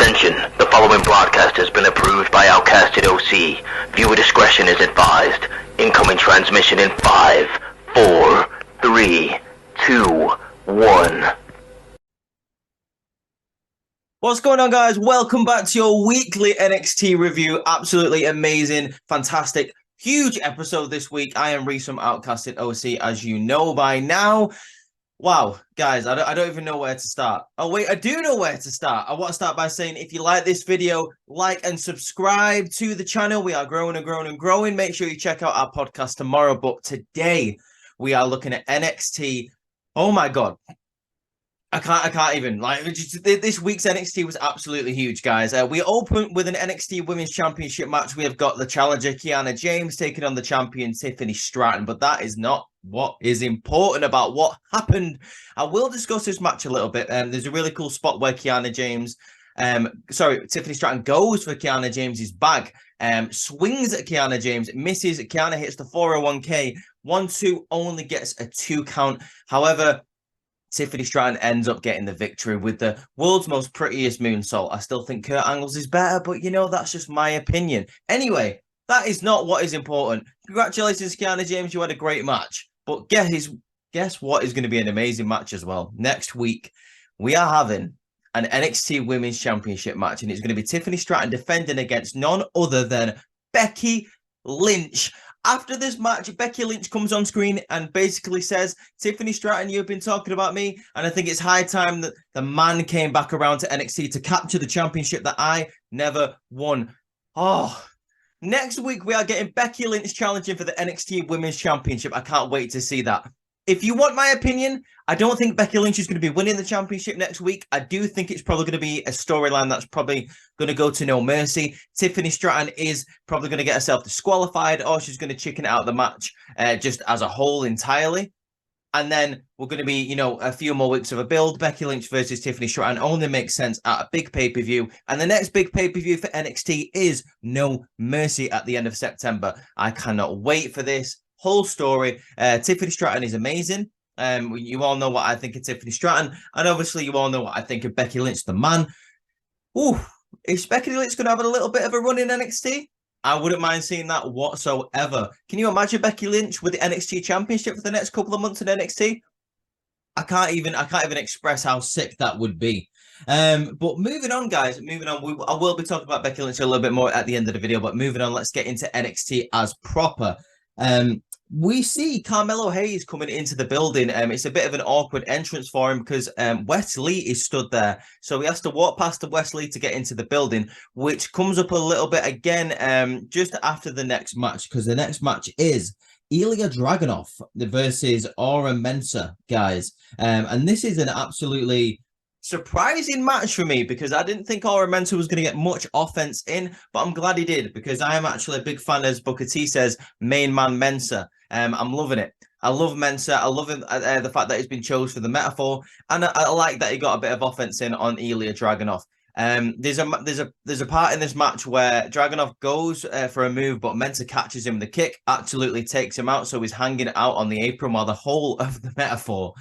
Attention, the following broadcast has been approved by Outcasted OC. Viewer discretion is advised. Incoming transmission in 5, 4, 3, 2, 1. What's going on, guys? Welcome back to your weekly NXT review. Absolutely amazing, fantastic, huge episode this week. I am Reese from Outcasted OC, as you know by now. Wow, guys, I don't even know where to start. Oh, wait, I do know where to start. I want to start by saying, if you like this video, like and subscribe to the channel. We are growing and growing and growing. Make sure you check out our podcast tomorrow. But today, we are looking at NXT. Oh, my God. I can't even. This week's NXT was absolutely huge, guys. We open with an NXT Women's Championship match. We have got the challenger, Kiana James, taking on the champion, Tiffany Stratton. But that is not what is important about what happened. I will discuss this match a little bit. There's a really cool spot where Tiffany Stratton goes for Kiana James's bag, swings at Kiana James, misses. Kiana hits the 401k. 1-2 only gets a 2 count. However, Tiffany Stratton ends up getting the victory with the world's most prettiest moonsault. I still think Kurt Angle's is better, but you know, that's just my opinion. Anyway, that is not what is important. Congratulations, Kiana James. You had a great match. But guess what is going to be an amazing match as well? Next week, we are having an NXT Women's Championship match, and it's going to be Tiffany Stratton defending against none other than Becky Lynch. After this match, Becky Lynch comes on screen and basically says, Tiffany Stratton, you've been talking about me, and I think it's high time that the man came back around to NXT to capture the championship that I never won. Oh, next week we are getting Becky Lynch challenging for the NXT Women's Championship. I can't wait to see that. If you want my opinion, I don't think Becky Lynch is going to be winning the championship next week. I do think it's probably going to be a storyline that's probably going to go to No Mercy. Tiffany Stratton is probably going to get herself disqualified, or she's going to chicken out the match just as a whole entirely. And then we're going to be, you know, a few more weeks of a build. Becky Lynch versus Tiffany Stratton only makes sense at a big pay-per-view. And the next big pay-per-view for NXT is No Mercy at the end of September. I cannot wait for this whole story. Tiffany Stratton is amazing. You all know what I think of Tiffany Stratton, and obviously you all know what I think of Becky Lynch, the man. Ooh, is Becky Lynch going to have a little bit of a run in NXT? I wouldn't mind seeing that whatsoever. Can you imagine Becky Lynch with the NXT Championship for the next couple of months in NXT? I can't even express how sick that would be. But moving on, guys, I will be talking about Becky Lynch a little bit more at the end of the video, but moving on, let's get into NXT as proper. We see Carmelo Hayes coming into the building. It's a bit of an awkward entrance for him because Wes Lee is stood there. So he has to walk past the Wes Lee to get into the building, which comes up a little bit again just after the next match, because the next match is Ilya Dragunov versus Aura Mensah, guys. And this is an absolutely surprising match for me, because I didn't think Aura Mensah was going to get much offense in, but I'm glad he did, because I am actually a big fan, as Booker T says, main man Mensah. I'm loving it. I love Mensah. I love him, the fact that he's been chosen for the metaphor, and I like that he got a bit of offense in on Ilya Dragunov. There's a part in this match where Dragunov goes for a move, but Mensah catches him. The kick absolutely takes him out, so he's hanging out on the apron while the whole of the metaphor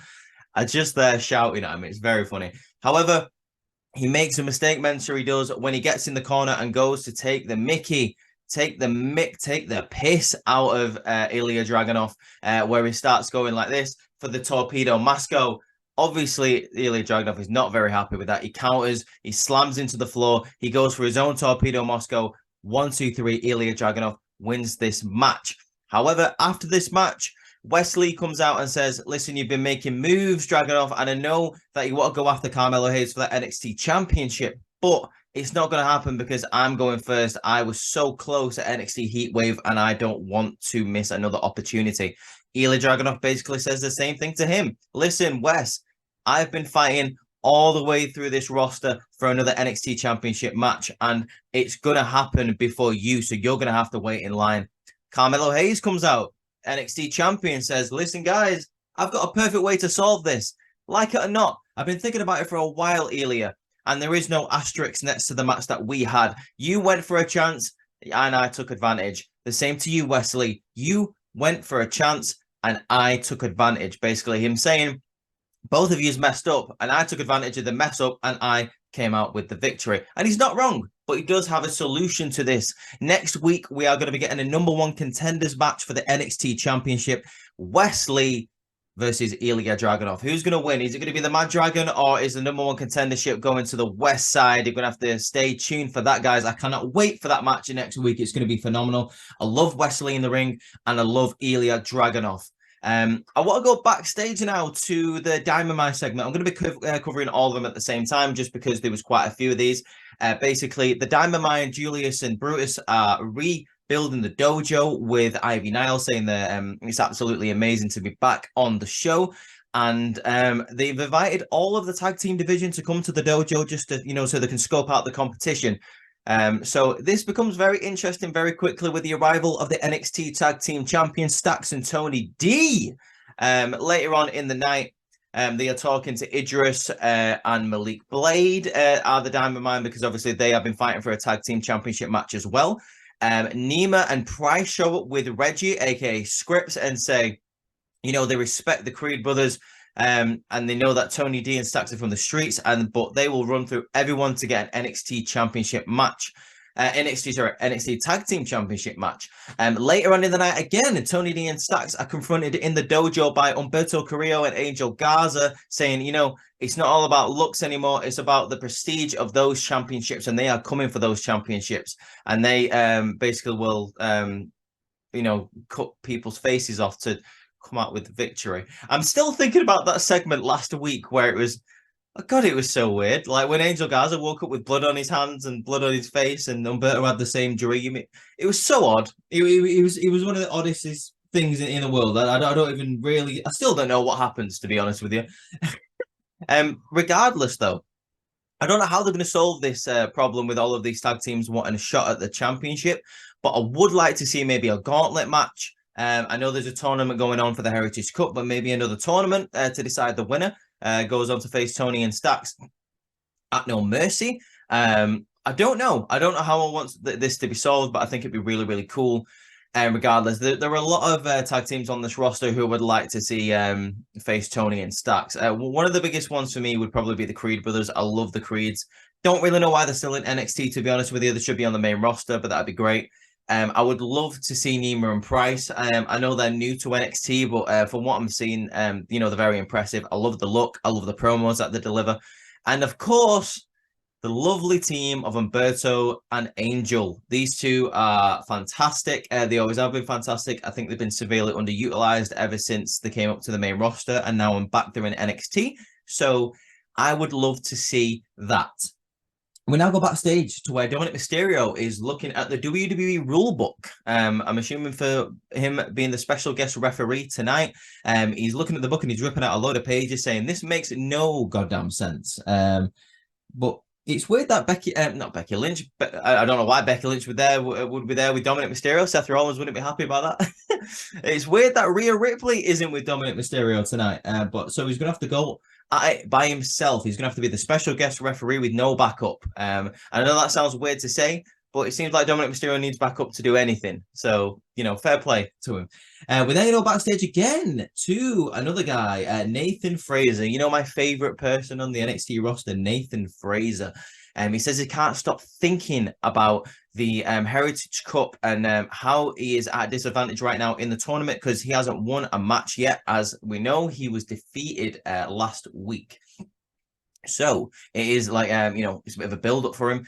are just there shouting at him. It's very funny. However, he makes a mistake, Mensah, he does, when he gets in the corner and goes to take the mickey, take the piss out of Ilya Dragunov, where he starts going like this for the torpedo Moscow. Obviously, Ilya Dragunov is not very happy with that. He counters, he slams into the floor, he goes for his own torpedo Moscow. 1, 2, 3, Ilya Dragunov wins this match. However, after this match, Wes Lee comes out and says, listen, you've been making moves, Dragunov, and I know that you want to go after Carmelo Hayes for that NXT Championship, but it's not going to happen because I'm going first. I was so close at NXT Heatwave, and I don't want to miss another opportunity. Ilya Dragunov basically says the same thing to him. Listen, Wes, I've been fighting all the way through this roster for another NXT Championship match, and it's going to happen before you, so you're going to have to wait in line. Carmelo Hayes comes out, NXT champion, says, listen, guys, I've got a perfect way to solve this. Like it or not, I've been thinking about it for a while, Ilya, and there is no asterisk next to the match that we had. You went for a chance, and I took advantage. The same to you, Wes Lee. You went for a chance, and I took advantage. Basically, him saying, both of you's messed up, and I took advantage of the mess up, and I came out with the victory. And he's not wrong, but he does have a solution to this. Next week, we are going to be getting a #1 contenders match for the NXT Championship. Wesley versus Ilya Dragunov. Who's going to win? Is it going to be the Mad Dragon, or is the #1 contendership going to the West side? You're going to have to stay tuned for that, guys. I cannot wait for that match next week. It's going to be phenomenal. I love Wesley in the ring, and I love Ilya Dragunov. I want to go backstage now to the Diamond Mine segment. I'm going to be covering all of them at the same time, just because there was quite a few of these. Basically, the Diamond Mine, Julius and Brutus are building the dojo with Ivy Nile, saying that it's absolutely amazing to be back on the show. And they've invited all of the tag team division to come to the dojo just to, so they can scope out the competition. So this becomes very interesting very quickly with the arrival of the NXT Tag Team Champions, Stacks and Tony D. Later on in the night, they are talking to Idris and Malik Blade are the Diamond Mine, because obviously they have been fighting for a tag team championship match as well. Nima and Price show up with Reggie, aka Scripps, and say, they respect the Creed brothers, and they know that Tony D and Stacks are from the streets, but they will run through everyone to get an NXT championship match. NXT Tag Team Championship match. Later on in the night, again, Tony D and Stacks are confronted in the dojo by Humberto Carrillo and Angel Garza, saying, it's not all about looks anymore. It's about the prestige of those championships, and they are coming for those championships. And they basically will, cut people's faces off to come out with victory. I'm still thinking about that segment last week where it was, oh God, it was so weird. Like when Angel Garza woke up with blood on his hands and blood on his face, and Humberto had the same dream. It was so odd. It was one of the oddest things in the world. I don't even really, I still don't know what happens, to be honest with you. Regardless, though, I don't know how they're going to solve this problem with all of these tag teams wanting a shot at the championship, but I would like to see maybe a gauntlet match. I know there's a tournament going on for the Heritage Cup, but maybe another tournament to decide the winner goes on to face Tony and Stacks at No Mercy. I don't know. I don't know how I want this to be solved, but I think it'd be really, really cool. Regardless, there are a lot of tag teams on this roster who would like to see face Tony and Stacks. One of the biggest ones for me would probably be the Creed brothers. I love the Creeds. Don't really know why they're still in NXT, to be honest with you. They should be on the main roster, but that'd be great. I would love to see Nima and Price. I know they're new to NXT, but from what I'm seeing, they're very impressive. I love the look. I love the promos that they deliver. And of course, the lovely team of Humberto and Angel. These two are fantastic. They always have been fantastic. I think they've been severely underutilized ever since they came up to the main roster, and now I'm back there in NXT. So I would love to see that. We now go backstage to where Dominic Mysterio is looking at the WWE rulebook. I'm assuming for him being the special guest referee tonight. He's looking at the book and he's ripping out a load of pages saying this makes no goddamn sense. But it's weird that not Becky Lynch, but I don't know why Becky Lynch would be there with Dominic Mysterio. Seth Rollins wouldn't be happy about that. It's weird that Rhea Ripley isn't with Dominic Mysterio tonight. But so he's going to have to go by himself. He's going to have to be the special guest referee with no backup. I know that sounds weird to say, but it seems like Dominic Mysterio needs backup to do anything. So, fair play to him. We then go backstage again to another guy, Nathan Fraser. My favorite person on the NXT roster, Nathan Fraser. He says he can't stop thinking about the Heritage Cup and how he is at a disadvantage right now in the tournament because he hasn't won a match yet. As we know, he was defeated last week. So it is like, it's a bit of a build-up for him.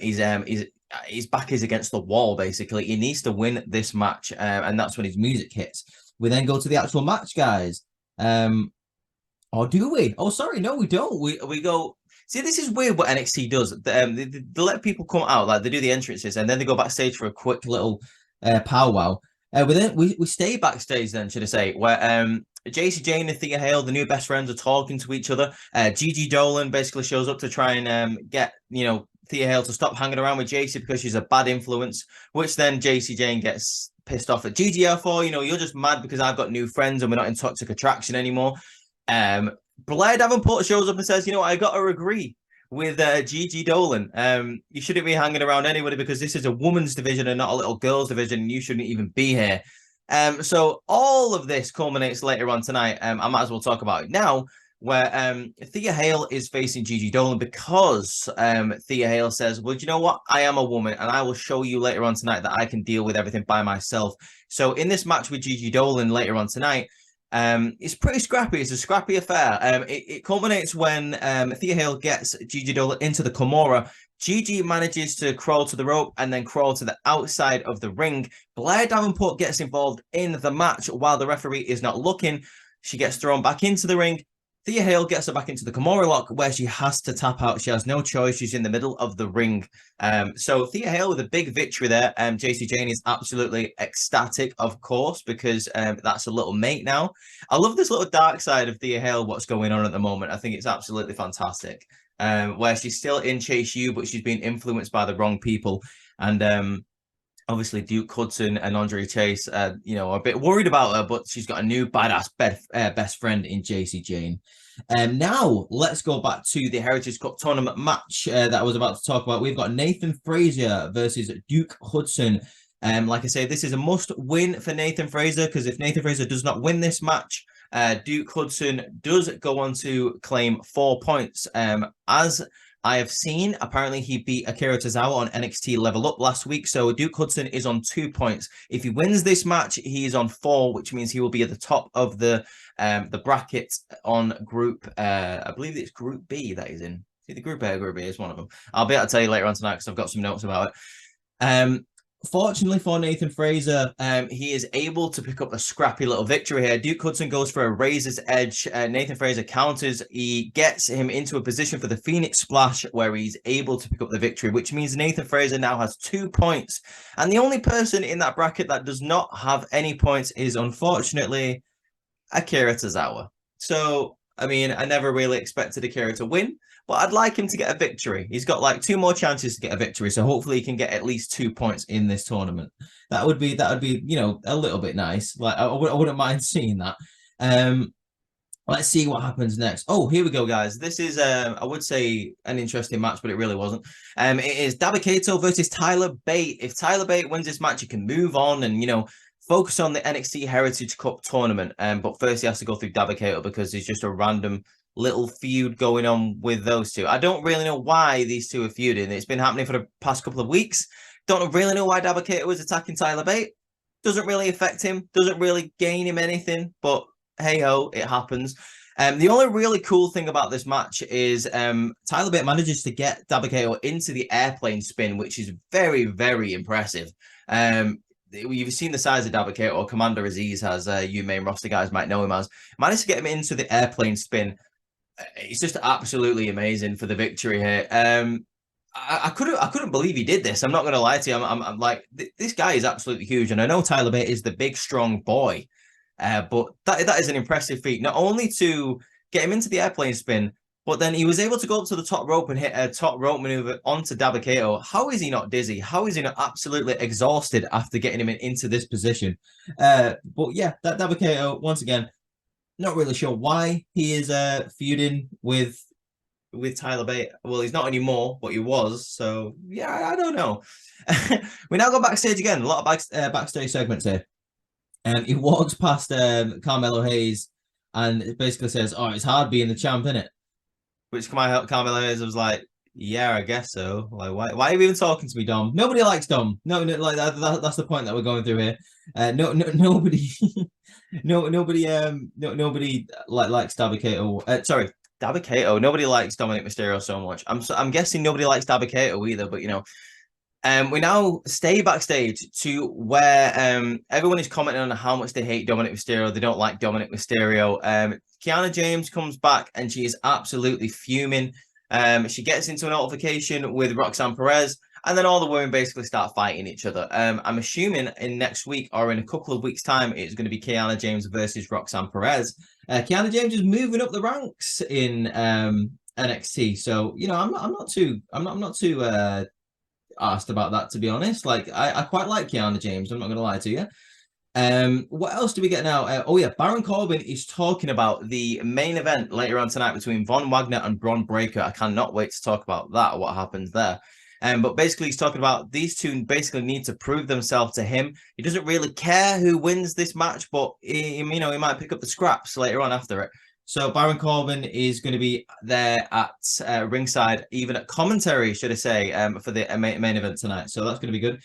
His back is against the wall, basically. He needs to win this match, and that's when his music hits. We then go to the actual match, guys. Or do we? Oh, sorry, no, we don't. We go... See, this is weird what NXT does. They let people come out, like they do the entrances, and then they go backstage for a quick little powwow. We stay backstage then, should I say, where JC Jane and Thea Hale, the new best friends, are talking to each other. Gigi Dolan basically shows up to try and get, Thea Hale to stop hanging around with JC because she's a bad influence, which then JC Jane gets pissed off at Gigi for, you're just mad because I've got new friends and we're not in toxic attraction anymore. Blair Davenport shows up and says, I got to agree with Gigi Dolan. You shouldn't be hanging around anybody because this is a woman's division and not a little girl's division, and you shouldn't even be here. So all of this culminates later on tonight. I might as well talk about it now where Thea Hale is facing Gigi Dolan because Thea Hale says, well, do you know what? I am a woman, and I will show you later on tonight that I can deal with everything by myself. So in this match with Gigi Dolan later on tonight, it's pretty scrappy. It's a scrappy affair. It culminates when Thea Hale gets Gigi Dolan into the Kimura. Gigi manages to crawl to the rope and then crawl to the outside of the ring. Blair Davenport gets involved in the match while the referee is not looking. She gets thrown back into the ring. Thea Hale gets her back into the Kimura lock where she has to tap out. She has no choice. She's in the middle of the ring. So Thea Hale with a big victory there. JC Jane is absolutely ecstatic, of course, because that's a little mate now. I love this little dark side of Thea Hale, what's going on at the moment. I think it's absolutely fantastic. Where she's still in Chase U, but she's being influenced by the wrong people. And obviously, Duke Hudson and Andre Chase, are a bit worried about her, but she's got a new badass best friend in JC Jane. Now, let's go back to the Heritage Cup Tournament match that I was about to talk about. We've got Nathan Frazier versus Duke Hudson. Like I say, this is a must-win for Nathan Frazier, because if Nathan Frazier does not win this match, Duke Hudson does go on to claim 4 points. As I have seen, apparently he beat Akira Tozawa on NXT Level Up last week, so Duke Hudson is on 2 points. If he wins this match, he is on 4, which means he will be at the top of the bracket on group, I believe it's Group B that he's in. See, the Group A or Group B is one of them. I'll be able to tell you later on tonight because I've got some notes about it. Fortunately for Nathan Frazier, he is able to pick up a scrappy little victory here. Duke Hudson goes for a razor's edge. Nathan Frazier counters. He gets him into a position for the Phoenix Splash where he's able to pick up the victory, which means Nathan Frazier now has 2 points. And the only person in that bracket that does not have any points is, unfortunately, Akira Tozawa. So, I mean, I never really expected Akira to win, but I'd like him to get a victory. He's got like 2 more chances to get a victory, so hopefully he can get at least 2 points in this tournament. That would be a little bit nice. Like I wouldn't mind seeing that. Let's see what happens next. Oh, here we go, guys. This is I would say an interesting match, but it really wasn't. It is Dabba-Kato versus Tyler Bate. If Tyler Bate wins this match, he can move on and focus on the NXT Heritage Cup Tournament. But first he has to go through Dabba-Kato because there's just a random little feud going on with those two. I don't really know why these two are feuding. It's been happening for the past couple of weeks. Don't really know why Dabba-Kato is attacking Tyler Bate. Doesn't really affect him. Doesn't really gain him anything. But hey-ho, it happens. The only really cool thing about this match is Tyler Bate manages to get Dabba-Kato into the airplane spin, which is very, very impressive. You've seen the size of Dabba-Kato, or Commander Aziz has, you main roster guys might know him as. Managed to get him into the airplane spin. It's just absolutely amazing for the victory here. I couldn't believe he did this. I'm not going to lie to you. I'm like, this guy is absolutely huge. And I know Tyler Bate is the big, strong boy. But that is an impressive feat. Not only to get him into the airplane spin, but then he was able to go up to the top rope and hit a top rope maneuver onto Dabba-Kato. How is he not dizzy? How is he not absolutely exhausted after getting him into this position? But yeah, that Dabba-Kato, once again, not really sure why he is feuding with Tyler Bate. Well, he's not anymore, but he was. So yeah, I don't know. We now go backstage again. A lot of backstage segments here. He walks past Carmelo Hayes and it basically says, "Oh, it's hard being the champ, isn't it?" Which Carmelo Hayes was like, "Yeah, I guess so. Like, why are you even talking to me, Dom? Nobody likes Dom. No, like that's the point that we're going through here. Nobody, nobody likes Dabba-Kato. Sorry, Dabba-Kato. Nobody likes Dominic Mysterio so much. I'm guessing nobody likes Dabba-Kato either. But we now stay backstage to where everyone is commenting on how much they hate Dominic Mysterio. They don't like Dominic Mysterio. Kiana James comes back and she is absolutely fuming. She gets into an altercation with Roxanne Perez, and then all the women basically start fighting each other. I'm assuming in next week or in a couple of weeks' time, it's going to be Kiana James versus Roxanne Perez. Kiana James is moving up the ranks in NXT, so I'm not too asked about that, to be honest. Like I quite like Kiana James. I'm not going to lie to you. What else do we get now? Oh yeah, Baron Corbin is talking about the main event later on tonight between Von Wagner and Bron Breaker. I cannot wait to talk about that, what happens there. But basically he's talking about these two basically need to prove themselves to him. He doesn't really care who wins this match, but he might pick up the scraps later on after it. So Baron Corbin is going to be there at ringside, even at commentary, should I say, for the main event tonight. So that's going to be good.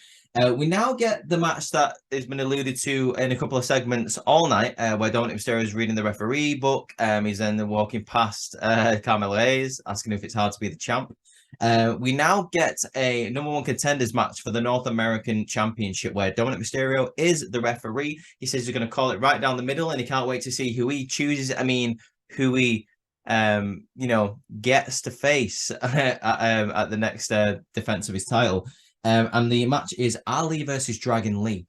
We now get the match that has been alluded to in a couple of segments all night, where Dominic Mysterio is reading the referee book. He's then walking past Carmelo Hayes, asking if it's hard to be the champ. We now get a #1 contenders match for the North American Championship, where Dominic Mysterio is the referee. He says he's going to call it right down the middle, and he can't wait to see who he chooses. I mean, who he gets to face at the next defense of his title. And the match is Ali versus Dragon Lee.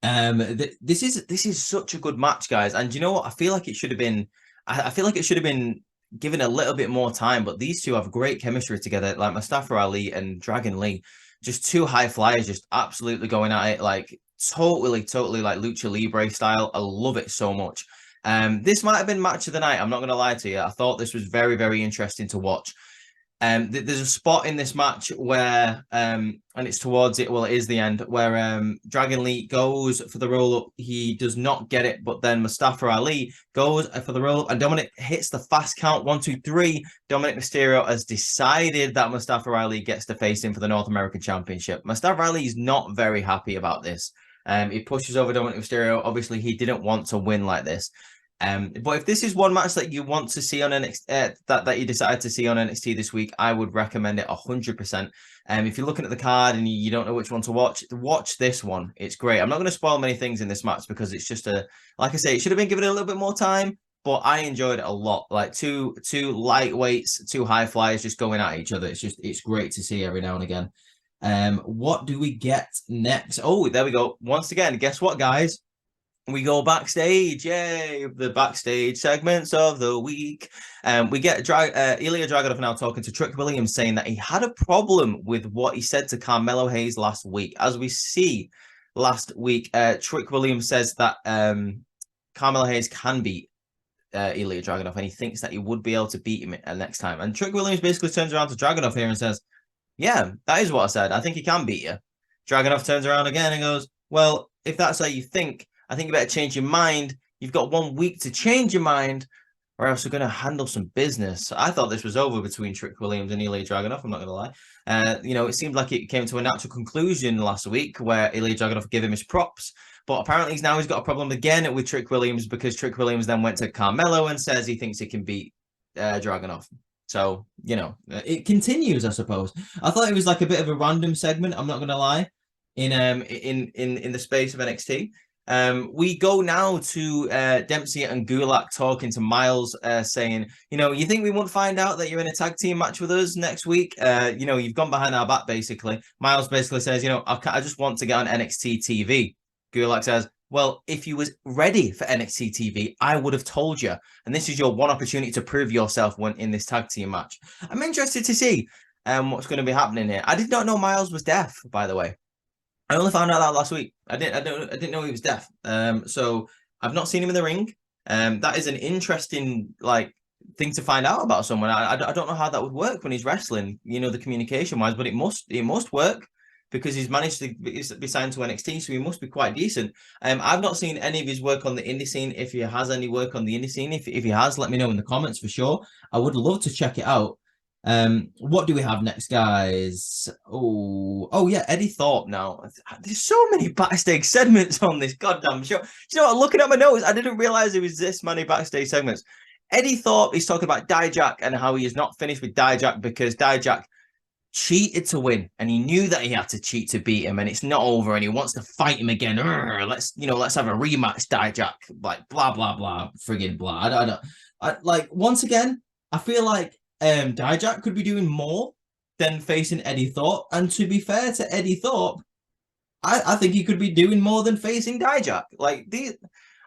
This is such a good match, guys. And you know what? I feel like it should have been. I feel like it should have been given a little bit more time. But these two have great chemistry together, like Mustafa Ali and Dragon Lee. Just two high flyers, just absolutely going at it, like totally like Lucha Libre style. I love it so much. This might have been match of the night. I'm not going to lie to you. I thought this was very, very interesting to watch. There's a spot in this match where, and it's towards it, well, it is the end, where Dragon Lee goes for the roll-up. He does not get it, but then Mustafa Ali goes for the roll-up, and Dominic hits the fast count, 1, 2, 3. Dominic Mysterio has decided that Mustafa Ali gets to face him for the North American Championship. Mustafa Ali is not very happy about this. He pushes over Dominic Mysterio. Obviously, he didn't want to win like this. But if this is one match that you want to see on NXT, that you decide to see on NXT this week, I would recommend it 100%. If you're looking at the card and you don't know which one to watch this one. It's great. I'm not going to spoil many things in this match because it's just like I say, it should have been given a little bit more time, but I enjoyed it a lot. Like two lightweights, two high flyers just going at each other. It's great to see every now and again. What do we get next? Oh, there we go. Once again, guess what, guys? We go backstage. Yay! The backstage segments of the week. We get Ilya Dragunov now talking to Trick Williams, saying that he had a problem with what he said to Carmelo Hayes last week. As we see last week, Trick Williams says that Carmelo Hayes can beat Ilya Dragunov, and he thinks that he would be able to beat him next time. And Trick Williams basically turns around to Dragunov here and says, yeah, that is what I said. I think he can beat you. Dragunov turns around again and goes, well, if that's how you think, I think you better change your mind. You've got 1 week to change your mind, or else we're going to handle some business. I thought this was over between Trick Williams and Ilya Dragunov. I'm not going to lie. It seemed like it came to a natural conclusion last week where Ilya Dragunov gave him his props. But apparently he's got a problem again with Trick Williams because Trick Williams then went to Carmelo and says he thinks he can beat Dragunov. So, it continues, I suppose. I thought it was like a bit of a random segment. I'm not going to lie. In the space of NXT. We go now to Dempsey and Gulak talking to Miles, saying, you think we won't find out that you're in a tag team match with us next week? You've gone behind our back, basically. Miles basically says, I just want to get on NXT TV. Gulak says, well, if you was ready for NXT TV, I would have told you. And this is your one opportunity to prove yourself in this tag team match. I'm interested to see what's going to be happening here. I did not know Miles was deaf, by the way. I only found out that last week. I didn't know he was deaf. So I've not seen him in the ring. That is an interesting thing to find out about someone. I don't know how that would work when he's wrestling. The communication wise, but it must work because he's managed to be signed to NXT, so he must be quite decent. I've not seen any of his work on the indie scene. If he has any work on the indie scene, if he has, let me know in the comments for sure. I would love to check it out. What do we have next, guys? Oh yeah, Eddie Thorpe. Now there's so many backstage segments on this goddamn show. You know what? Looking at my notes, I didn't realize there was this many backstage segments. Eddie Thorpe is talking about Dijak and how he is not finished with Dijak because Dijak cheated to win, and he knew that he had to cheat to beat him, and it's not over, and he wants to fight him again. Let's have a rematch, Dijak. Like blah blah blah, friggin' blah. Once again, I feel like Dijak could be doing more than facing Eddie Thorpe, and to be fair to Eddie Thorpe, I think he could be doing more than facing Dijak.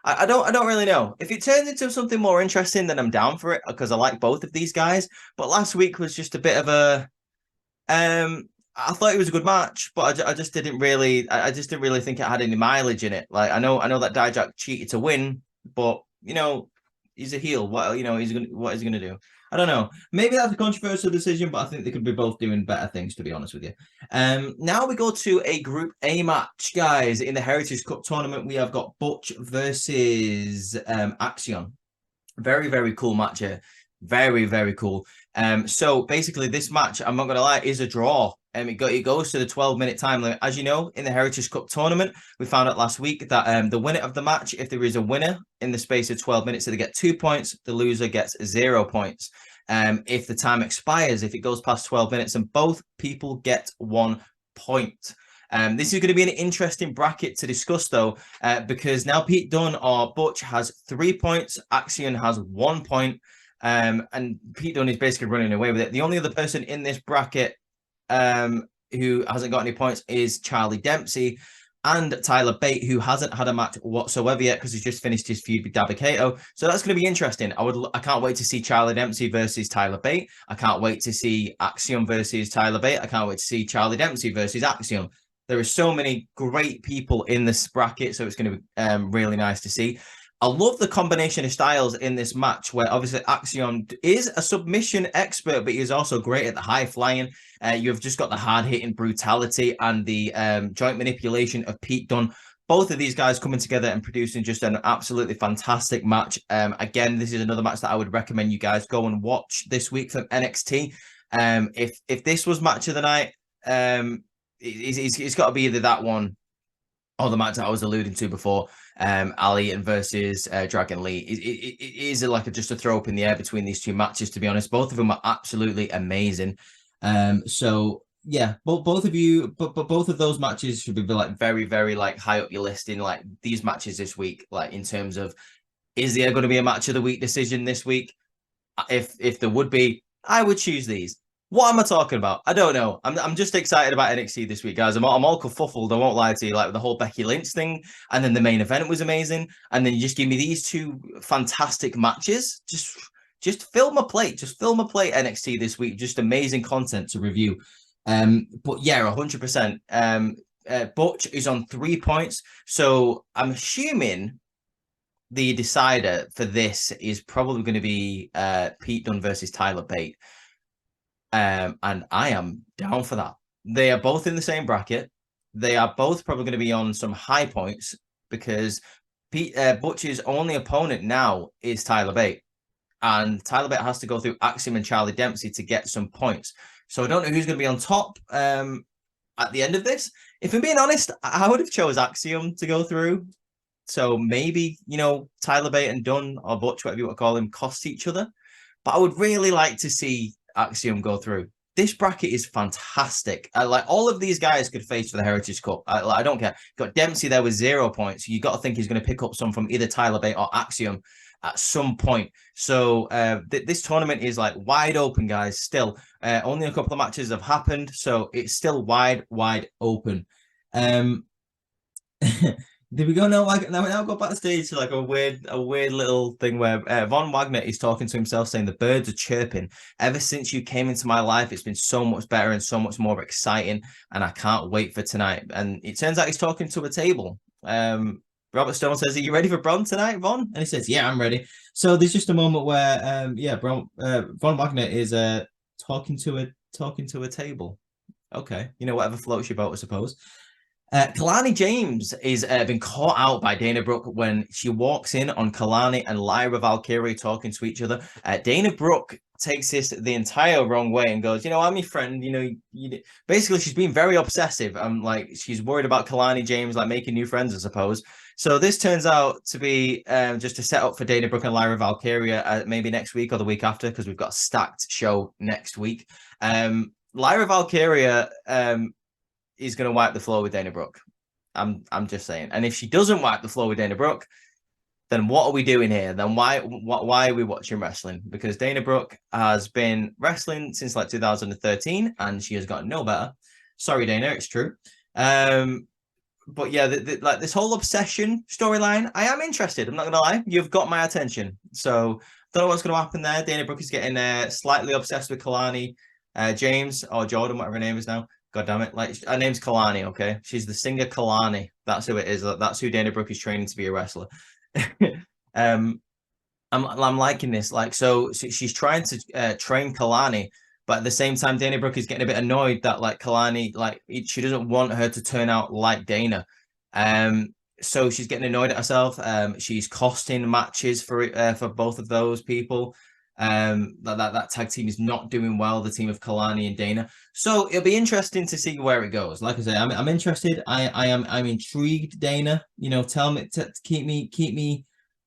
I don't really know. If it turns into something more interesting, then I'm down for it because I like both of these guys. But last week was just a bit of a I thought it was a good match, but I just didn't really think it had any mileage in it. Like I know that Dijak cheated to win, but he's a heel. What is he gonna do? I don't know. Maybe that's a controversial decision, but I think they could be both doing better things, to be honest with you. Now we go to a Group A match, guys. In the Heritage Cup Tournament, we have got Butch versus Axion. Very, very cool match here. Very, very cool. So basically, this match, I'm not gonna lie, is a draw. It goes to the 12-minute time limit. As you know, in the Heritage Cup Tournament, we found out last week that the winner of the match, if there is a winner in the space of 12 minutes, so they get 2 points, the loser gets 0 points. If the time expires, if it goes past 12 minutes, and both people get 1 point. This is going to be an interesting bracket to discuss, though, because now Pete Dunne or Butch has 3 points, Axiom has 1 point, and Pete Dunne is basically running away with it. The only other person in this bracket who hasn't got any points is Charlie Dempsey and Tyler Bate, who hasn't had a match whatsoever yet because he's just finished his feud with Dabba-Kato. So that's going to be interesting. I can't wait to see Charlie Dempsey versus Tyler Bate. I can't wait to see Axiom versus Tyler Bate. I can't wait to see Charlie Dempsey versus Axiom. There are so many great people in this bracket, so it's going to be really nice to see. I love the combination of styles in this match, where obviously Axiom is a submission expert, but he's also great at the high flying. You've just got the hard-hitting brutality and the joint manipulation of Pete Dunne. Both of these guys coming together and producing just an absolutely fantastic match. Again, this is another match that I would recommend you guys go and watch this week from NXT. If this was match of the night, it's got to be either that one or the match that I was alluding to before, Ali and versus Dragon Lee. It is like just a throw up in the air between these two matches, to be honest. Both of them are absolutely amazing. So yeah, both of you, but both of those matches should be like very, very like high up your list in like these matches this week, like in terms of, is there going to be a match of the week decision this week? If there would be, I would choose these. What am I talking about? I don't know. I'm just excited about NXT this week, guys. I'm all kerfuffled. I won't lie to you. Like the whole Becky Lynch thing, and then the main event was amazing, and then you just give me these two fantastic matches. Just fill my plate. Just fill my plate. NXT this week. Just amazing content to review. But yeah, 100%. Butch is on 3 points, so I'm assuming the decider for this is probably going to be Pete Dunne versus Tyler Bate. And I am down for that. They are both in the same bracket. They are both probably going to be on some high points because Butch's only opponent now is Tyler Bate. And Tyler Bate has to go through Axiom and Charlie Dempsey to get some points. So I don't know who's going to be on top at the end of this. If I'm being honest, I would have chose Axiom to go through. So maybe, Tyler Bate and Dunne or Butch, whatever you want to call him, cost each other. But I would really like to see Axiom go through. This bracket is fantastic. Like all of these guys could face for the Heritage Cup. I don't care. Got Dempsey there with 0 points. You got to think he's going to pick up some from either Tyler Bate or Axiom at some point. So this tournament is like wide open, guys. Still, only a couple of matches have happened, so it's still wide open. Did we go now? Now go backstage to like a weird little thing where Von Wagner is talking to himself, saying the birds are chirping. Ever since you came into my life, it's been so much better and so much more exciting, and I can't wait for tonight. And it turns out he's talking to a table. Robert Stone says, "Are you ready for Bron tonight, Von?" And he says, "Yeah, I'm ready." So there's just a moment where Von Wagner is talking to a table. Okay, whatever floats your boat, I suppose. Kalani James is been caught out by Dana Brooke when she walks in on Kalani and Lyra Valkyrie talking to each other. Dana Brooke takes this the entire wrong way and goes, I'm your friend. Basically, she's being very obsessive. Like she's worried about Kalani James like making new friends, I suppose. So this turns out to be just a setup for Dana Brooke and Lyra Valkyrie maybe next week or the week after, because we've got a stacked show next week. Lyra Valkyrie is going to wipe the floor with Dana Brooke. I'm just saying. And if she doesn't wipe the floor with Dana Brooke, then what are we doing here? Then why are we watching wrestling? Because Dana Brooke has been wrestling since like 2013 and she has gotten no better. Sorry, Dana, it's true. But yeah, like this whole obsession storyline, I am interested. I'm not gonna lie, you've got my attention. So don't know what's gonna happen there. Dana Brooke is getting slightly obsessed with Kalani James or Jordan, whatever her name is now. God damn it! Like her name's Kalani. Okay, she's the singer Kalani. That's who it is. That's who Dana Brooke is training to be a wrestler. I'm liking this. Like, so she's trying to train Kalani, but at the same time, Dana Brooke is getting a bit annoyed that like Kalani, like she doesn't want her to turn out like Dana. So she's getting annoyed at herself. She's costing matches for both of those people. That tag team is not doing well. The team of Kalani and Dana. So it'll be interesting to see where it goes. Like I say, I'm interested. I'm intrigued. Dana, tell me to keep me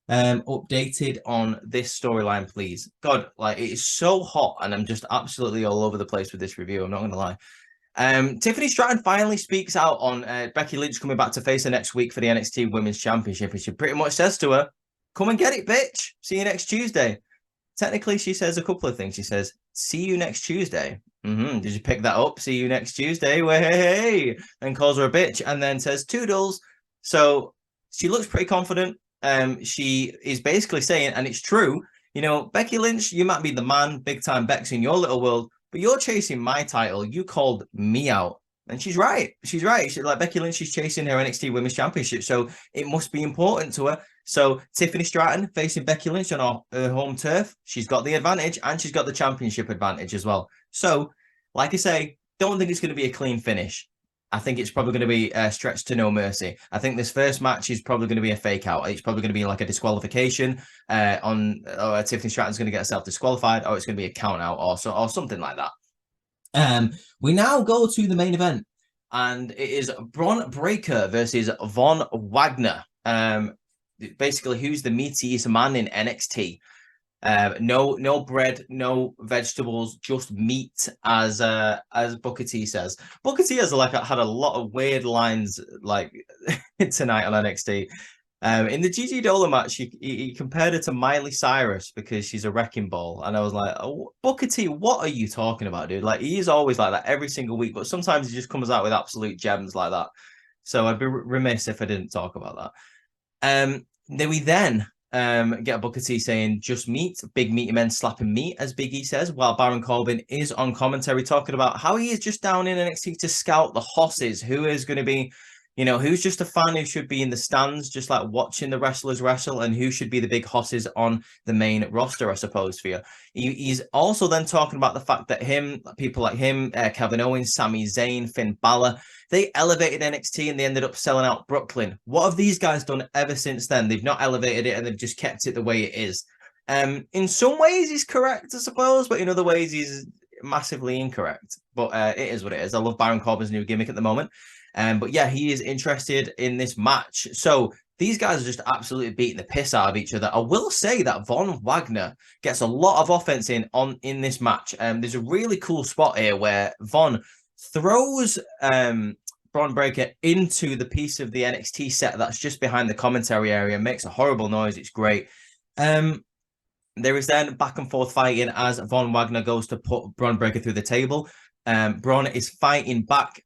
updated on this storyline, please. God, like, it is so hot, and I'm just absolutely all over the place with this review. I'm not gonna lie. Tiffany Stratton finally speaks out on Becky Lynch coming back to face her next week for the NXT Women's Championship, and she pretty much says to her, "Come and get it, bitch. See you next Tuesday." Technically, she says a couple of things. She says, "See you next Tuesday." Did you pick that up? See you next Tuesday. Way, and calls her a bitch, and then says toodles. So she looks pretty confident. She is basically saying, and it's true, Becky Lynch, you might be the man, big time Bex in your little world, but you're chasing my title. You called me out. And she's right. She's right. Like Becky Lynch is chasing her NXT Women's Championship, so it must be important to her. So Tiffany Stratton facing Becky Lynch on her home turf. She's got the advantage, and she's got the championship advantage as well. So, like I say, don't think it's going to be a clean finish. I think it's probably going to be stretched to no mercy. I think this first match is probably going to be a fake out. It's probably going to be like a disqualification Tiffany Stratton's going to get herself disqualified, or it's going to be a count out or something like that. We now go to the main event, and it is Bron Breaker versus Von Wagner. Basically, who's the meatiest man in NXT? No bread, no vegetables, just meat, as Booker T says. Booker T has had a lot of weird lines like tonight on NXT. In the Gigi Dola match, he compared her to Miley Cyrus because she's a wrecking ball, and I was like, oh, Booker T, what are you talking about, dude? Like, he is always like that every single week, but sometimes he just comes out with absolute gems like that. So I'd be remiss if I didn't talk about that. We then get a Booker T saying just meat, big meaty men slapping meat, as Big E says, while Baron Corbin is on commentary talking about how he is just down in NXT to scout the horses, who is going to be, who's just a fan who should be in the stands, just like watching the wrestlers wrestle, and who should be the big horses on the main roster, I suppose, for you. He's also then talking about the fact that people like him, Kevin Owens, Sami Zayn, Finn Balor, they elevated NXT and they ended up selling out Brooklyn. What have these guys done ever since then? They've not elevated it, and they've just kept it the way it is. In some ways, he's correct, I suppose, but in other ways, he's massively incorrect. But it is what it is. I love Baron Corbin's new gimmick at the moment. But yeah, he is interested in this match. So these guys are just absolutely beating the piss out of each other. I will say that Von Wagner gets a lot of offense in this match. There's a really cool spot here where Von throws Bron Breaker into the piece of the NXT set that's just behind the commentary area, makes a horrible noise. It's great. There is then back and forth fighting as Von Wagner goes to put Bron Breaker through the table. Bron is fighting back.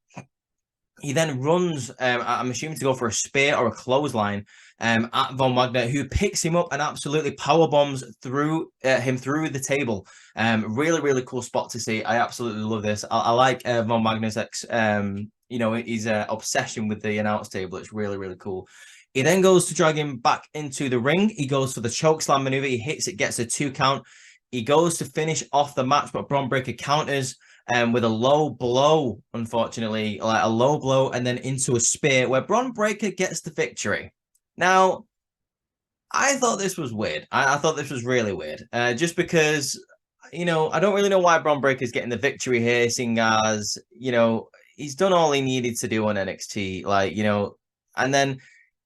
He then runs, I'm assuming, to go for a spear or a clothesline at Von Wagner, who picks him up and absolutely power bombs him through the table. Really, really cool spot to see. I absolutely love this. I like Von Wagner's his obsession with the announce table. It's really, really cool. He then goes to drag him back into the ring. He goes for the choke slam maneuver. He hits it, gets a 2 count. He goes to finish off the match, but Bron Breakker counters with a low blow, unfortunately, like a low blow, and then into a spear where Bron Breakker gets the victory. Now, I thought this was weird. I thought this was really weird, just because, I don't really know why Bron Breakker's getting the victory here, seeing as, he's done all he needed to do on NXT, and then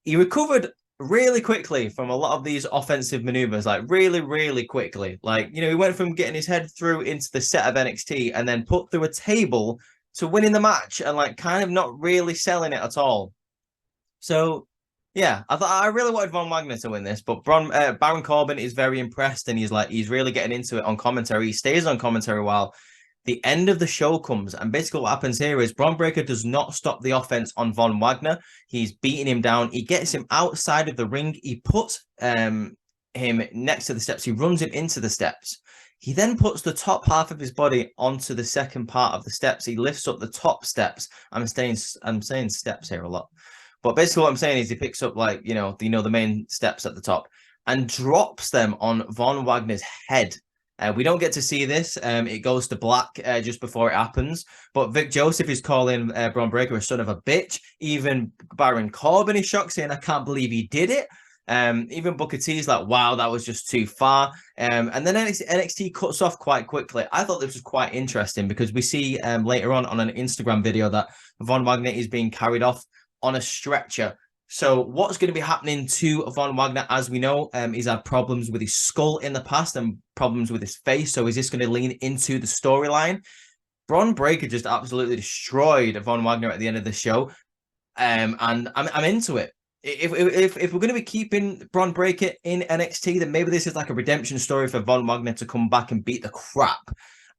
he recovered really quickly from a lot of these offensive maneuvers, like really, really quickly. He went from getting his head through into the set of NXT and then put through a table to winning the match and kind of not really selling it at all. So yeah, I really wanted Von Wagner to win this, but Baron Corbin is very impressed, and he's really getting into it on commentary. He stays on commentary while the end of the show comes, and basically what happens here is Bron Breakker does not stop the offense on Von Wagner. He's beating him down. He gets him outside of the ring. He puts him next to the steps. He runs him into the steps. He then puts the top half of his body onto the second part of the steps. He lifts up the top steps. I'm saying steps here a lot, but basically what I'm saying is he picks up the main steps at the top and drops them on Von Wagner's head. We don't get to see this. It goes to black just before it happens. But Vic Joseph is calling Bron Breakker a son of a bitch. Even Baron Corbin is shocked, saying, I can't believe he did it. Even Booker T is like, wow, that was just too far. And then NXT cuts off quite quickly. I thought this was quite interesting because we see later on an Instagram video that Von Wagner is being carried off on a stretcher. So what's going to be happening to Von Wagner? As we know, he's had problems with his skull in the past and problems with his face. So is this going to lean into the storyline? Bron Breakker just absolutely destroyed Von Wagner at the end of the show. And I'm into it. If we're going to be keeping Bron Breakker in NXT, then maybe this is like a redemption story for Von Wagner to come back and beat the crap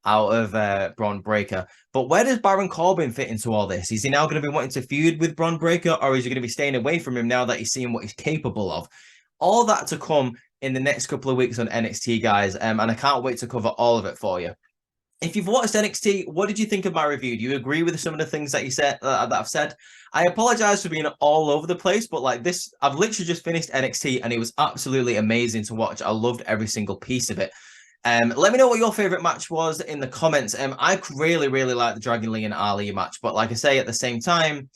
out of Bron Breakker. But where does Baron Corbin fit into all this? Is he now going to be wanting to feud with Bron Breakker, or is he going to be staying away from him now that he's seeing what he's capable of? All that to come in the next couple of weeks on NXT, guys, and I can't wait to cover all of it for you. If you've watched NXT, what did you think of my review? Do you agree with some of the things that you said that I've said? I apologize for being all over the place, but like this, I've literally just finished NXT and it was absolutely amazing to watch. I loved every single piece of it. Let me know what your favorite match was in the comments. I really, really like the Dragon Lee and Ali match, but like I say, at the same time,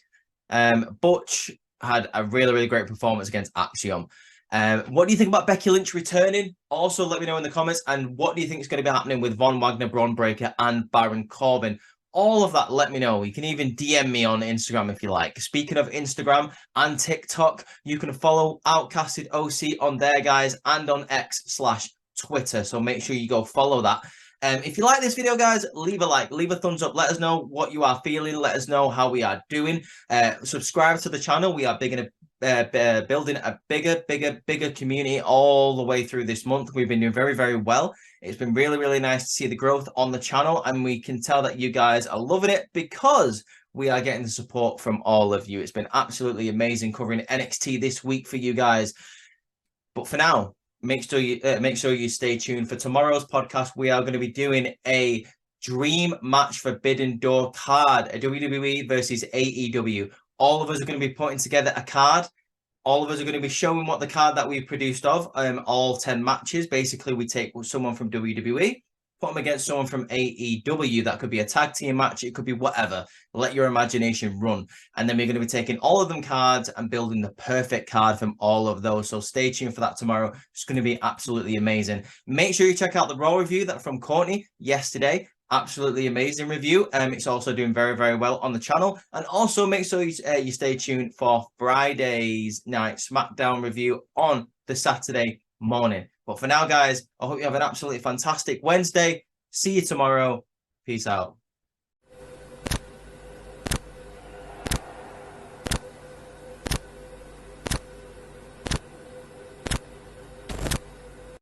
Butch had a really, really great performance against Axiom. What do you think about Becky Lynch returning? Also, let me know in the comments. And what do you think is going to be happening with Von Wagner, Bron Breakker, and Baron Corbin? All of that, let me know. You can even DM me on Instagram if you like. Speaking of Instagram and TikTok, you can follow Outcasted OC on there, guys, and on X/Twitter. So make sure you go follow that. If you like this video, guys, leave a like, leave a thumbs up. Let us know what you are feeling. Let us know how we are doing. Subscribe to the channel. We are building a bigger community all the way through this month. We've been doing very, very well. It's been really, really nice to see the growth on the channel, and we can tell that you guys are loving it because we are getting the support from all of you. It's been absolutely amazing covering NXT this week for you guys. But for now, make sure you stay tuned for tomorrow's podcast. We are going to be doing a Dream Match Forbidden Door card, a WWE versus AEW. All of us are going to be putting together a card. All of us are going to be showing what the card that we've produced of all 10 matches. Basically, we take someone from WWE, put them against someone from AEW. That could be a tag team match. It could be whatever. Let your imagination run. And then we're going to be taking all of them cards and building the perfect card from all of those. So stay tuned for that tomorrow. It's going to be absolutely amazing. Make sure you check out the Raw review that from Courtney yesterday. Absolutely amazing review. It's also doing very, very well on the channel. And also make sure you stay tuned for Friday's night SmackDown review on the Saturday morning. But for now, guys, I hope you have an absolutely fantastic Wednesday. See you tomorrow. Peace out.